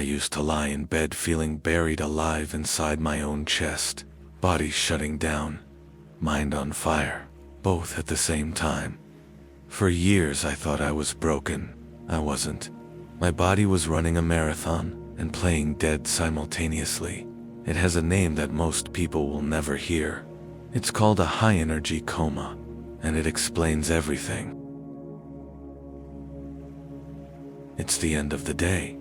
used to lie in bed feeling buried alive inside my own chest, body shutting down, mind on fire, both at the same time. For years I thought I was broken. I wasn't. My body was running a marathon and playing dead simultaneously. It has a name that most people will never hear. It's called a high-energy coma, and it explains everything. It's the end of the day.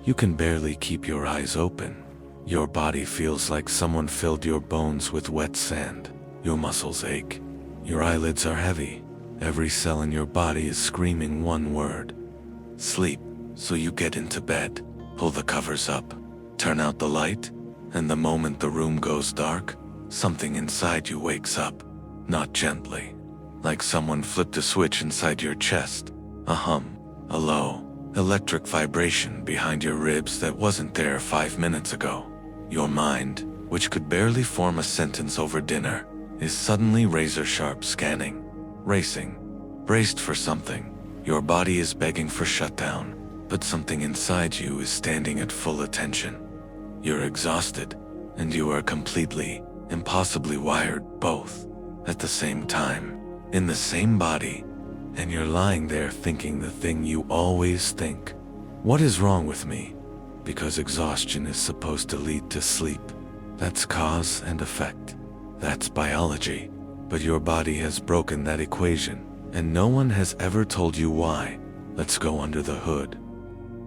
You can barely keep your eyes open. Your body feels like someone filled your bones with wet sand. Your muscles ache. Your eyelids are heavy. Every cell in your body is screaming one word: sleep. So you get into bed, pull the covers up, turn out the light, and the moment the room goes dark, something inside you wakes up. Not gently, like someone flipped a switch inside your chest. A hum, a low, electric vibration behind your ribs that wasn't there 5 minutes ago. Your mind, which could barely form a sentence over dinner, is suddenly razor-sharp scanning, racing, braced for something. Your body is begging for shutdown, but something inside you is standing at full attention. You're exhausted, and you are completely, impossibly wired, both at the same time, in the same body, and you're lying there thinking the thing you always think. What is wrong with me? Because exhaustion is supposed to lead to sleep. That's cause and effect. That's biology. But your body has broken that equation, and no one has ever told you why. Let's go under the hood.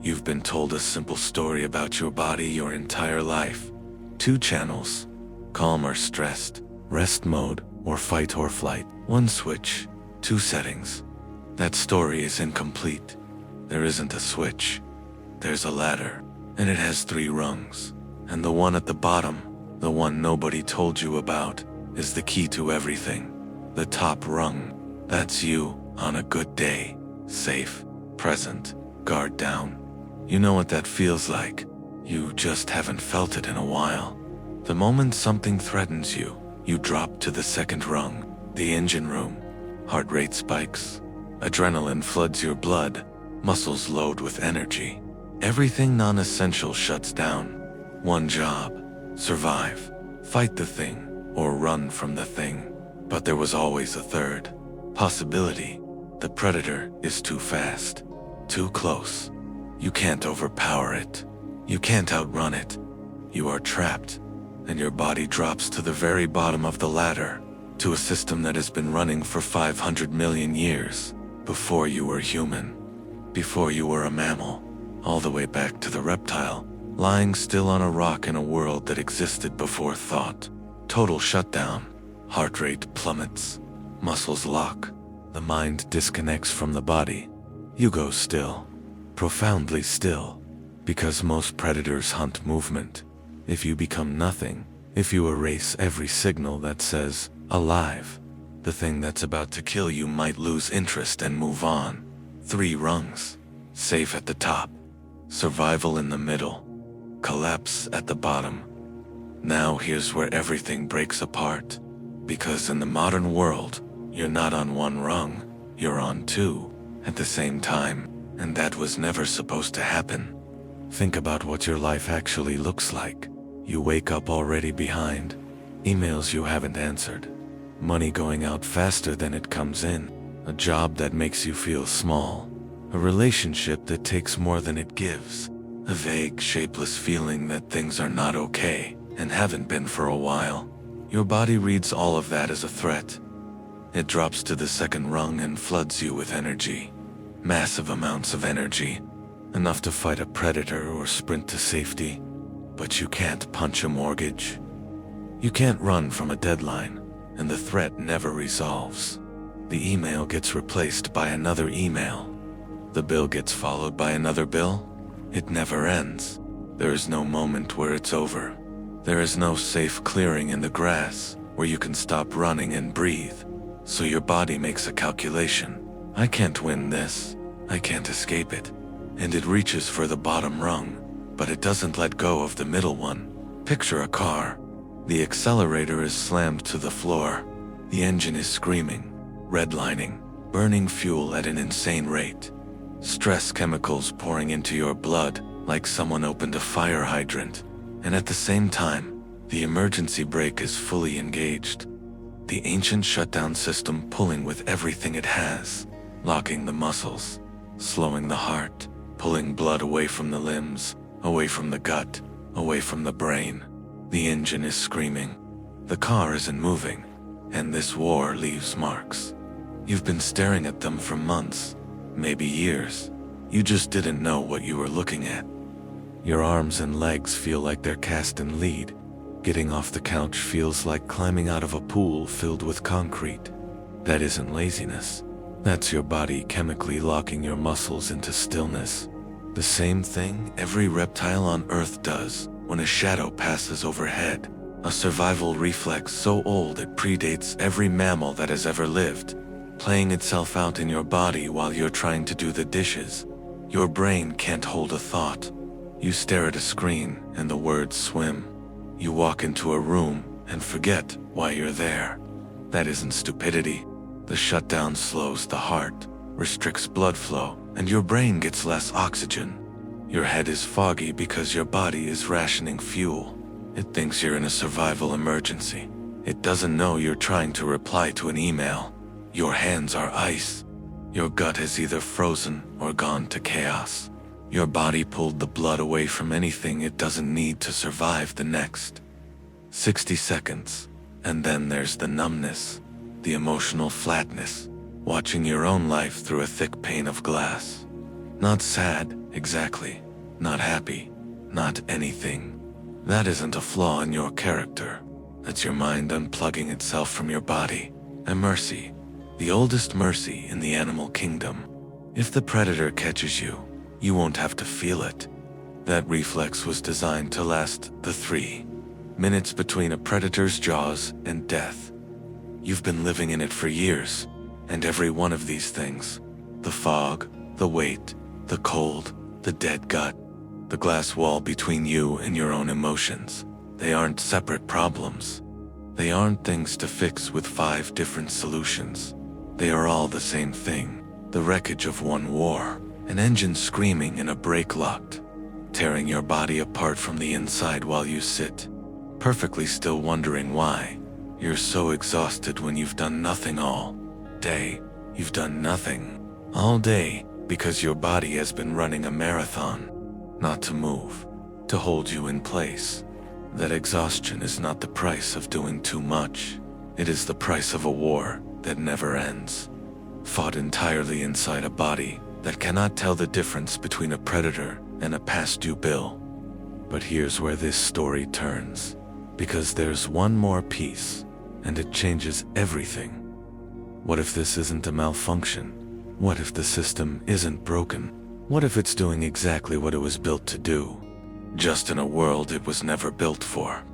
You've been told a simple story about your body your entire life. 2 channels: calm or stressed, rest mode, or fight or flight. 1 switch, 2 settings. That story is incomplete. There isn't a switch. There's a ladder, and it has 3 rungs. And the one at the bottom, the one nobody told you about, is the key to everything. The top rung, that's you on a good day. Safe, present, guard down. You know what that feels like. You just haven't felt it in a while. The moment something threatens you, you drop to the 2nd rung, the engine room. Heart rate spikes. Adrenaline floods your blood. Muscles load with energy. Everything non-essential shuts down. 1 job: survive, fight the thing, or run from the thing. But there was always a 3rd possibility. The predator is too fast, too close. You can't overpower it. You can't outrun it. You are trapped, and your body drops to the very bottom of the ladder, to a system that has been running for 500 million years, before you were human, before you were a mammal, all the way back to the reptile, lying still on a rock in a world that existed before thought. Total shutdown. Heart rate plummets. Muscles lock. The mind disconnects from the body. You go still. Profoundly still. Because most predators hunt movement. If you become nothing, if you erase every signal that says, alive, the thing that's about to kill you might lose interest and move on. 3 rungs. Safe at the top. Survival in the middle. Collapse at the bottom. Now here's where everything breaks apart. Because in the modern world, you're not on 1 rung, you're on 2 at the same time, and that was never supposed to happen. Think about what your life actually looks like. You wake up already behind. Emails you haven't answered. Money going out faster than it comes in. A job that makes you feel small. A relationship that takes more than it gives. A vague, shapeless feeling that things are not okay, and haven't been for a while. Your body reads all of that as a threat. It drops to the 2nd rung and floods you with energy. Massive amounts of energy. Enough to fight a predator or sprint to safety. But you can't punch a mortgage. You can't run from a deadline, and the threat never resolves. The email gets replaced by another email. The bill gets followed by another bill. It never ends. There is no moment where it's over. There is no safe clearing in the grass where you can stop running and breathe. So your body makes a calculation. I can't win this. I can't escape it. And it reaches for the bottom rung, but it doesn't let go of the middle one. Picture a car. The accelerator is slammed to the floor. The engine is screaming, redlining, burning fuel at an insane rate. Stress chemicals pouring into your blood, like someone opened a fire hydrant, and at the same time, the emergency brake is fully engaged. The ancient shutdown system pulling with everything it has, locking the muscles, slowing the heart, pulling blood away from the limbs, away from the gut, away from the brain. The engine is screaming. The car isn't moving, and this war leaves marks. You've been staring at them for months, maybe years. You just didn't know what you were looking at. Your arms and legs feel like they're cast in lead. Getting off the couch feels like climbing out of a pool filled with concrete. That isn't laziness. That's your body chemically locking your muscles into stillness. The same thing every reptile on Earth does when a shadow passes overhead. A survival reflex so old it predates every mammal that has ever lived, playing itself out in your body while you're trying to do the dishes. Your brain can't hold a thought. You stare at a screen and the words swim. You walk into a room and forget why you're there. That isn't stupidity. The shutdown slows the heart, restricts blood flow, and your brain gets less oxygen. Your head is foggy because your body is rationing fuel. It thinks you're in a survival emergency. It doesn't know you're trying to reply to an email. Your hands are ice. Your gut has either frozen or gone to chaos. Your body pulled the blood away from anything it doesn't need to survive the next 60 seconds. And then there's the numbness, the emotional flatness, watching your own life through a thick pane of glass. Not sad, exactly. Not happy. Not anything. That isn't a flaw in your character. That's your mind unplugging itself from your body. A mercy. The oldest mercy in the animal kingdom. If the predator catches you, you won't have to feel it. That reflex was designed to last the 3 minutes between a predator's jaws and death. You've been living in it for years, and every one of these things, the fog, the weight, the cold, the dead gut, the glass wall between you and your own emotions, they aren't separate problems. They aren't things to fix with 5 different solutions. They are all the same thing, the wreckage of one war, an engine screaming and a brake locked, tearing your body apart from the inside while you sit, perfectly still wondering why. You're so exhausted when you've done nothing all day. You've done nothing all day because your body has been running a marathon, not to move, to hold you in place. That exhaustion is not the price of doing too much. It is the price of a war that never ends, fought entirely inside a body that cannot tell the difference between a predator and a past due bill. But here's where this story turns, because there's one more piece, and it changes everything. What if this isn't a malfunction? What if the system isn't broken? What if it's doing exactly what it was built to do, just in a world it was never built for?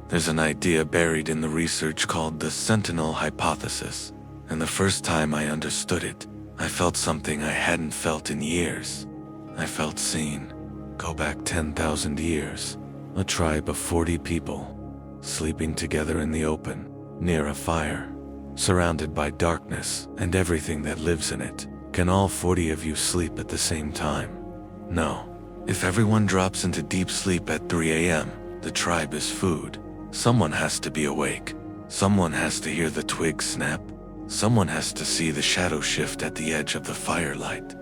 There's an idea buried in the research called the Sentinel hypothesis, and the first time I understood it, I felt something I hadn't felt in years. I felt seen. Go back 10,000 years. A tribe of 40 people, sleeping together in the open, near a fire, surrounded by darkness and everything that lives in it. Can all 40 of you sleep at the same time? No. If everyone drops into deep sleep at 3 a.m., the tribe is food. Someone has to be awake. Someone has to hear the twig snap. Someone has to see the shadow shift at the edge of the firelight.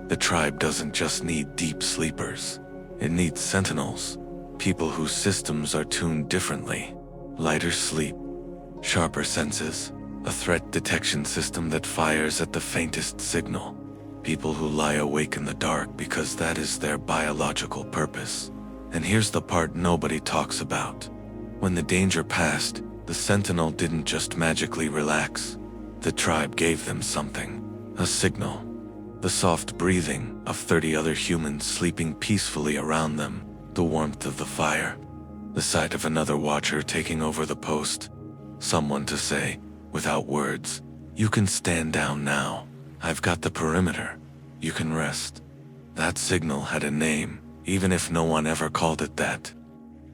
The tribe doesn't just need deep sleepers. It needs sentinels, people whose systems are tuned differently. Lighter sleep, sharper senses, a threat detection system that fires at the faintest signal. People who lie awake in the dark because that is their biological purpose. And here's the part nobody talks about. When the danger passed, the sentinel didn't just magically relax. The tribe gave them something, a signal. The soft breathing of 30 other humans sleeping peacefully around them, the warmth of the fire, the sight of another watcher taking over the post. Someone to say, without words, "You can stand down now. I've got the perimeter. You can rest." That signal had a name, even if no one ever called it that.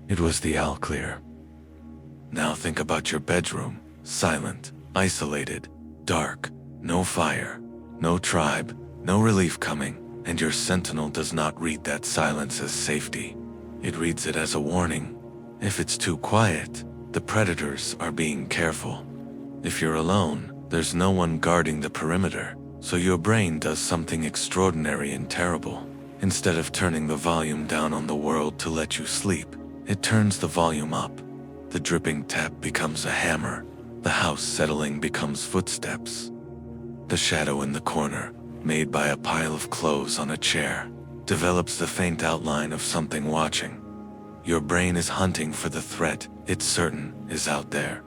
It was the all clear. Now think about your bedroom, silent, isolated, dark, no fire, no tribe, no relief coming. And your sentinel does not read that silence as safety. It reads it as a warning. If it's too quiet, the predators are being careful. If you're alone, there's no one guarding the perimeter, so your brain does something extraordinary and terrible. Instead of turning the volume down on the world to let you sleep, it turns the volume up. The dripping tap becomes a hammer. The house settling becomes footsteps. The shadow in the corner, made by a pile of clothes on a chair, develops the faint outline of something watching. Your brain is hunting for the threat it's certain is out there.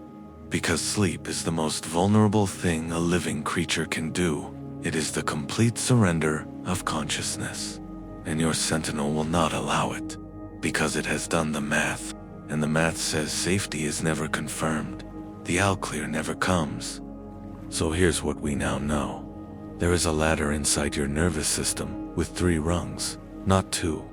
Because sleep is the most vulnerable thing a living creature can do. It is the complete surrender of consciousness. And your sentinel will not allow it, because it has done the math, and the math says safety is never confirmed. The all clear never comes. So here's what we now know. There is a ladder inside your nervous system with 3 rungs, not 2.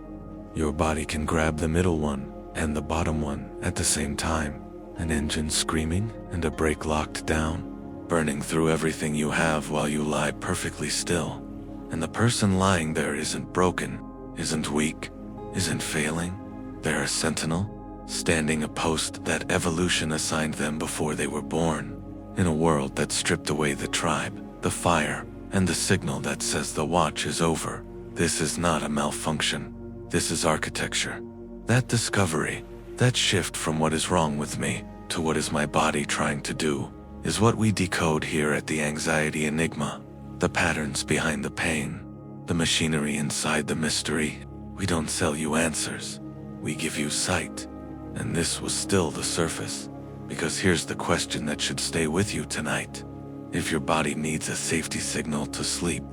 Your body can grab the middle one and the bottom one at the same time. An engine screaming and a brake locked down, burning through everything you have while you lie perfectly still. And the person lying there isn't broken, isn't weak, isn't failing. They're a sentinel, standing a post that evolution assigned them before they were born. In a world that stripped away the tribe, the fire, and the signal that says the watch is over. This is not a malfunction. This is architecture. That discovery, that shift from what is wrong with me to what is my body trying to do, is what we decode here at the Anxiety Enigma. The patterns behind the pain, the machinery inside the mystery. We don't sell you answers. We give you sight. And this was still the surface. Because here's the question that should stay with you tonight. If your body needs a safety signal to sleep,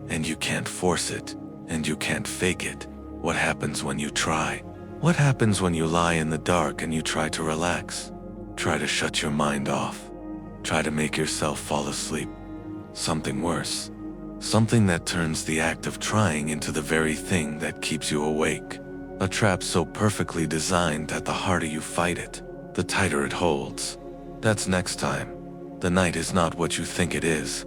and you can't force it, and you can't fake it, what happens when you try? What happens when you lie in the dark and you try to relax? Try to shut your mind off. Try to make yourself fall asleep. Something worse. Something that turns the act of trying into the very thing that keeps you awake. A trap so perfectly designed that the harder you fight it, the tighter it holds. That's next time. The night is not what you think it is.